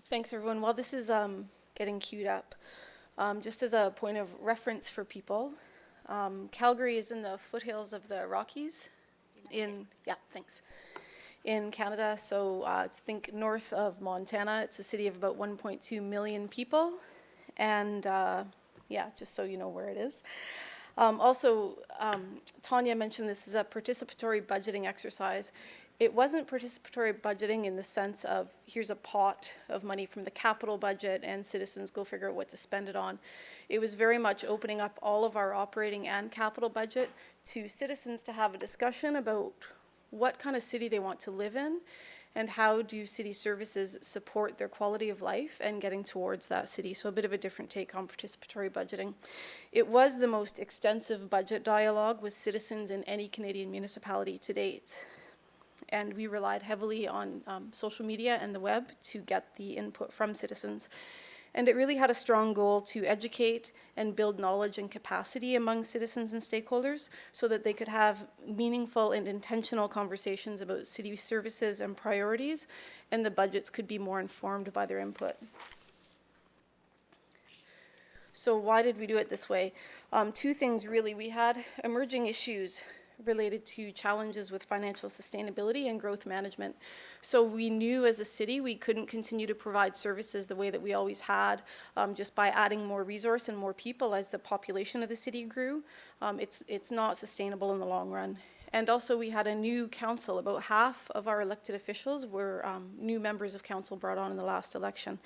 Thanks, everyone. While this is getting queued up, just as a point of reference for people, Calgary is in the foothills of the Rockies in Canada. So think north of Montana. It's a city of about 1.2 million people. And just so you know where it is. Tanya mentioned this is a participatory budgeting exercise. It wasn't participatory budgeting in the sense of here's a pot of money from the capital budget and citizens go figure out what to spend it on. It was very much opening up all of our operating and capital budget to citizens to have a discussion about what kind of city they want to live in and how do city services support their quality of life and getting towards that city. So a bit of a different take on participatory budgeting. It was the most extensive budget dialogue with citizens in any Canadian municipality to date. And we relied heavily on social media and the web to get the input from citizens. And it really had a strong goal to educate and build knowledge and capacity among citizens and stakeholders so that they could have meaningful and intentional conversations about city services and priorities, and the budgets could be more informed by their input. So why did we do it this way? Two things really. We had emerging issues related to challenges with financial sustainability and growth management. So we knew as a city we couldn't continue to provide services the way that we always had just by adding more resource and more people as the population of the city grew. It's not sustainable in the long run. And also we had a new council. About half of our elected officials were new members of council brought on in the last election.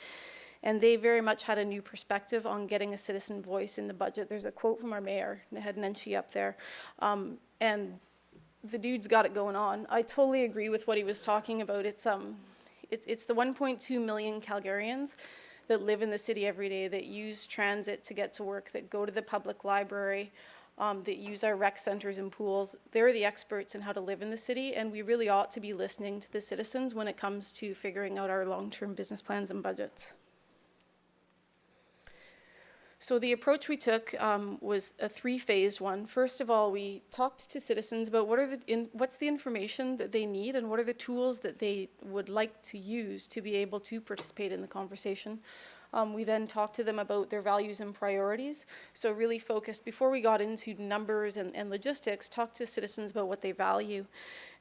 And they very much had a new perspective on getting a citizen voice in the budget. There's a quote from our mayor, had Nenshi up there, and the dude's got it going on. I totally agree with what he was talking about. It's the 1.2 million Calgarians that live in the city every day, that use transit to get to work, that go to the public library, that use our rec centers and pools. They're the experts in how to live in the city, and we really ought to be listening to the citizens when it comes to figuring out our long-term business plans and budgets. So the approach we took was a three-phased one. First of all, we talked to citizens about what's the information that they need and what are the tools that they would like to use to be able to participate in the conversation. We then talked to them about their values and priorities. So really focused, before we got into numbers and logistics, talked to citizens about what they value.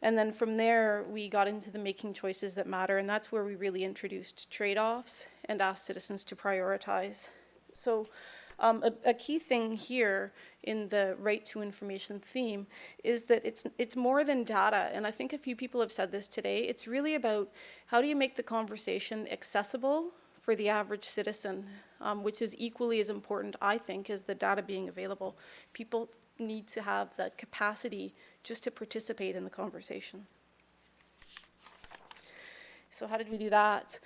And then from there, we got into the making choices that matter, and that's where we really introduced trade-offs and asked citizens to prioritize. So a key thing here in the right to information theme is that it's more than data. And I think a few people have said this today. It's really about how do you make the conversation accessible for the average citizen, which is equally as important, I think, as the data being available. People need to have the capacity just to participate in the conversation. So how did we do that?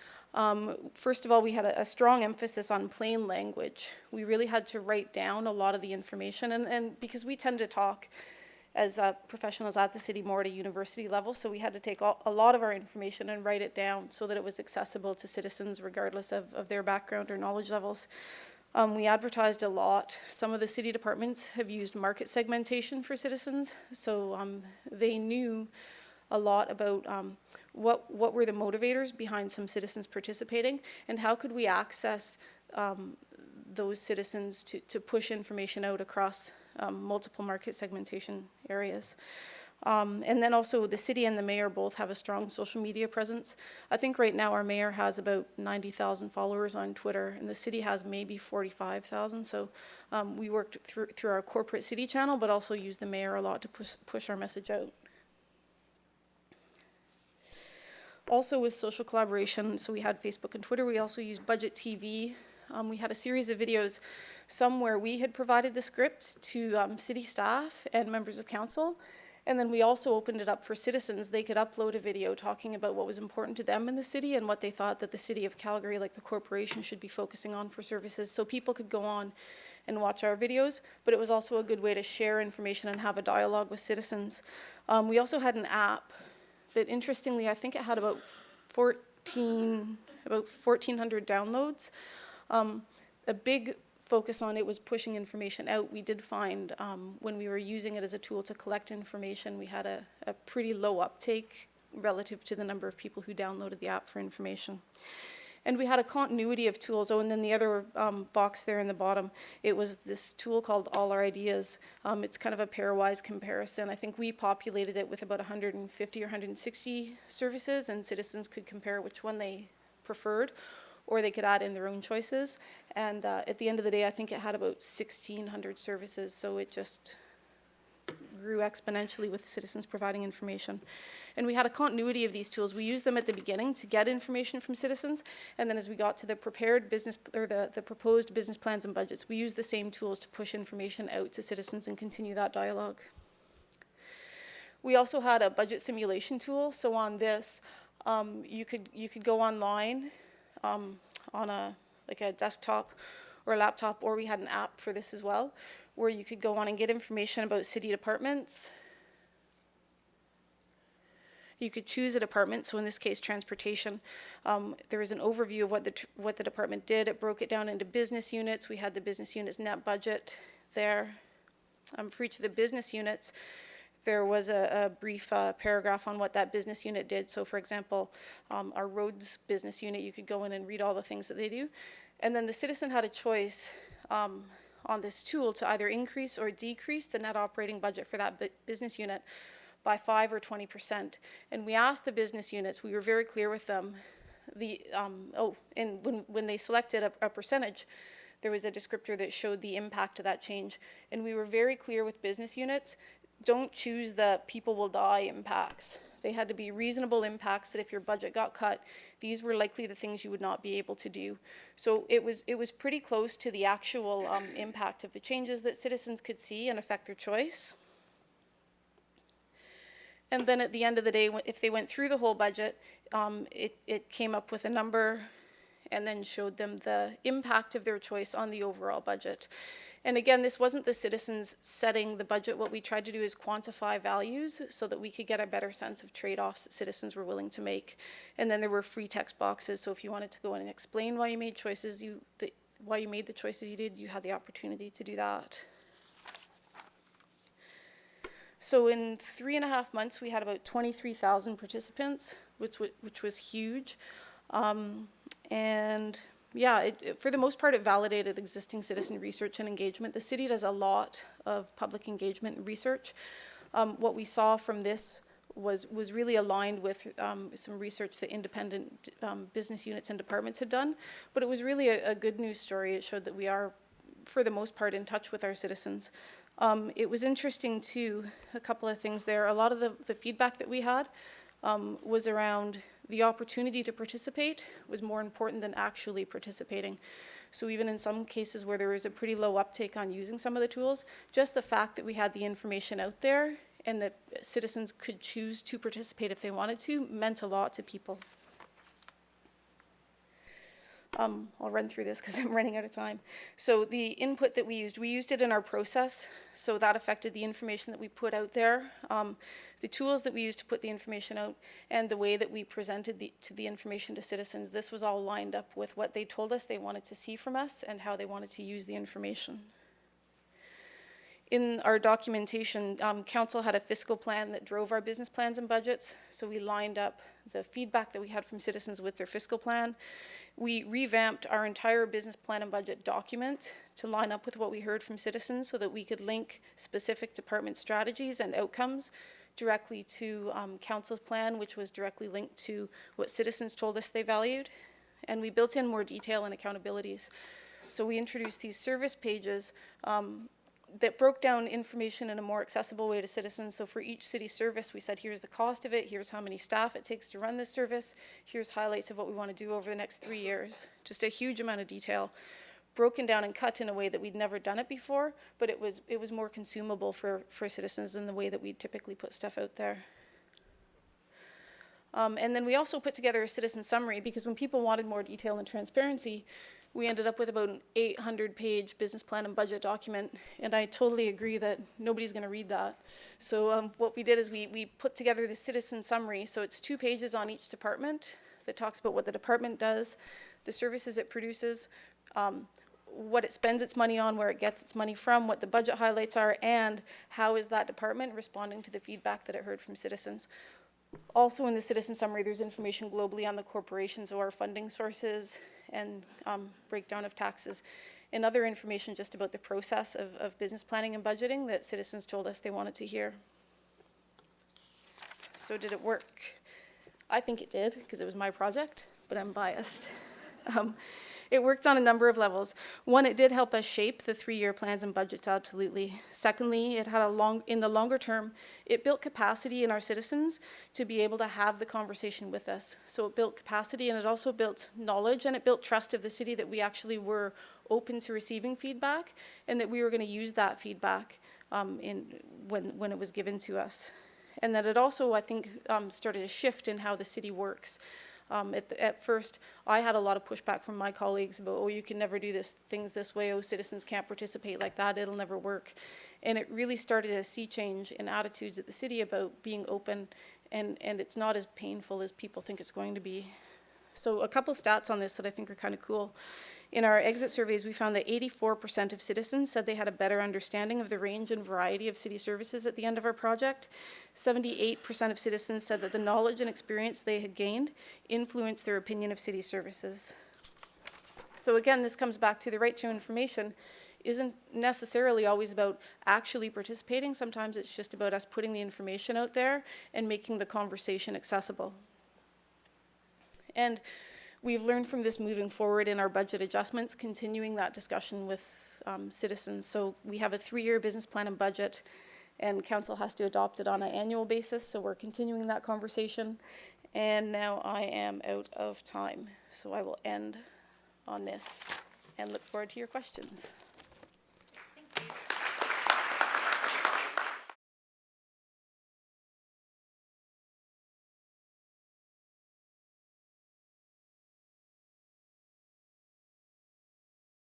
First of all, we had a strong emphasis on plain language. We really had to write down a lot of the information, and because we tend to talk as professionals at the city more at a university level, so we had to take a lot of our information and write it down so that it was accessible to citizens regardless of their background or knowledge levels. We advertised a lot. Some of the city departments have used market segmentation for citizens, so they knew a lot about what were the motivators behind some citizens participating, and how could we access those citizens to push information out across multiple market segmentation areas. And then also the city and the mayor both have a strong social media presence. I think right now our mayor has about 90,000 followers on Twitter, and the city has maybe 45,000. So we worked through our corporate city channel, but also used the mayor a lot to push our message out. Also with social collaboration, so we had Facebook and Twitter, we also used Budget TV. We had a series of videos, some where we had provided the script to city staff and members of council, and then we also opened it up for citizens. They could upload a video talking about what was important to them in the city and what they thought that the city of Calgary, like the corporation, should be focusing on for services, so people could go on and watch our videos, but it was also a good way to share information and have a dialogue with citizens. We also had an app that, interestingly, I think it had about 1,400 downloads. A big focus on it was pushing information out. We did find when we were using it as a tool to collect information, we had a pretty low uptake relative to the number of people who downloaded the app for information. And we had a continuity of tools. Oh, and then the other box there in the bottom, it was this tool called All Our Ideas. It's kind of a pairwise comparison. I think we populated it with about 150 or 160 services, and citizens could compare which one they preferred, or they could add in their own choices. And at the end of the day, I think it had about 1,600 services, so it just grew exponentially with citizens providing information. And we had a continuity of these tools. We used them at the beginning to get information from citizens, and then as we got to the prepared business, or the proposed business plans and budgets, we used the same tools to push information out to citizens and continue that dialogue. We also had a budget simulation tool. So on this, you could go online on a desktop or a laptop, or we had an app for this as well, where you could go on and get information about city departments. You could choose a department, so in this case, transportation. There was an overview of what the department did. It broke it down into business units. We had the business units net budget there. For each of the business units, there was a brief paragraph on what that business unit did. So for example, our roads business unit, you could go in and read all the things that they do. And then the citizen had a choice on this tool to either increase or decrease the net operating budget for that business unit by 5 or 20%. And we asked the business units, we were very clear with them, and when they selected a percentage, there was a descriptor that showed the impact of that change. And we were very clear with business units, don't choose the people will die impacts. They had to be reasonable impacts that if your budget got cut, these were likely the things you would not be able to do. So it was pretty close to the actual impact of the changes that citizens could see and affect their choice. And then at the end of the day, if they went through the whole budget, it came up with a number and then showed them the impact of their choice on the overall budget. And again, this wasn't the citizens setting the budget. What we tried to do is quantify values so that we could get a better sense of trade-offs that citizens were willing to make. And then there were free text boxes, so if you wanted to go in and explain why you made choices, why you made the choices you did, you had the opportunity to do that. So in 3.5 months, we had about 23,000 participants, which was huge. And yeah, for the most part, it validated existing citizen research and engagement. The city does a lot of public engagement and research. What we saw from this was really aligned with some research that independent business units and departments had done. But it was really a good news story. It showed that we are, for the most part, in touch with our citizens. It was interesting too, a couple of things there. A lot of the feedback that we had was around the opportunity to participate was more important than actually participating. So even in some cases where there was a pretty low uptake on using some of the tools, just the fact that we had the information out there and that citizens could choose to participate if they wanted to meant a lot to people. I'll run through this because I'm running out of time. So the input that we used it in our process, so that affected the information that we put out there. The tools that we used to put the information out and the way that we presented the information to citizens, this was all lined up with what they told us they wanted to see from us and how they wanted to use the information. In our documentation, Council had a fiscal plan that drove our business plans and budgets, so we lined up the feedback that we had from citizens with their fiscal plan. We revamped our entire business plan and budget document to line up with what we heard from citizens so that we could link specific department strategies and outcomes directly to Council's plan, which was directly linked to what citizens told us they valued. And we built in more detail and accountabilities. So we introduced these service pages that broke down information in a more accessible way to citizens. So for each city service, we said, here's the cost of it, here's how many staff it takes to run this service, here's highlights of what we want to do over the next 3 years. Just a huge amount of detail, broken down and cut in a way that we'd never done it before, but it was more consumable for citizens than the way that we typically put stuff out there. And then we also put together a citizen summary, because when people wanted more detail and transparency, we ended up with about an 800-page business plan and budget document, and I totally agree that nobody's going to read that. So what we did is we put together the citizen summary, so it's 2 pages on each department that talks about what the department does, the services it produces, what it spends its money on, where it gets its money from, what the budget highlights are, and how is that department responding to the feedback that it heard from citizens. Also in the citizen summary, there's information globally on the corporations or funding sources and breakdown of taxes and other information just about the process of business planning and budgeting that citizens told us they wanted to hear. So did it work? I think it did, because it was my project, but I'm biased. It worked on a number of levels. One, it did help us shape the 3-year plans and budgets, absolutely. Secondly, it had in the longer term, it built capacity in our citizens to be able to have the conversation with us. So it built capacity, and it also built knowledge, and it built trust of the city that we actually were open to receiving feedback, and that we were going to use that feedback when it was given to us. And that it also, I think, started a shift in how the city works. At first, I had a lot of pushback from my colleagues about, oh, you can never do things this way, oh, citizens can't participate like that, it'll never work. And it really started a sea change in attitudes at the city about being open, and it's not as painful as people think it's going to be. So a couple stats on this that I think are kind of cool. In our exit surveys, we found that 84% of citizens said they had a better understanding of the range and variety of city services at the end of our project. 78% of citizens said that the knowledge and experience they had gained influenced their opinion of city services. So again, this comes back to the right to information isn't necessarily always about actually participating. Sometimes it's just about us putting the information out there and making the conversation accessible. And we've learned from this moving forward in our budget adjustments, continuing that discussion with citizens. So we have a 3-year business plan and budget, and council has to adopt it on an annual basis. So we're continuing that conversation. And now I am out of time. So I will end on this and look forward to your questions.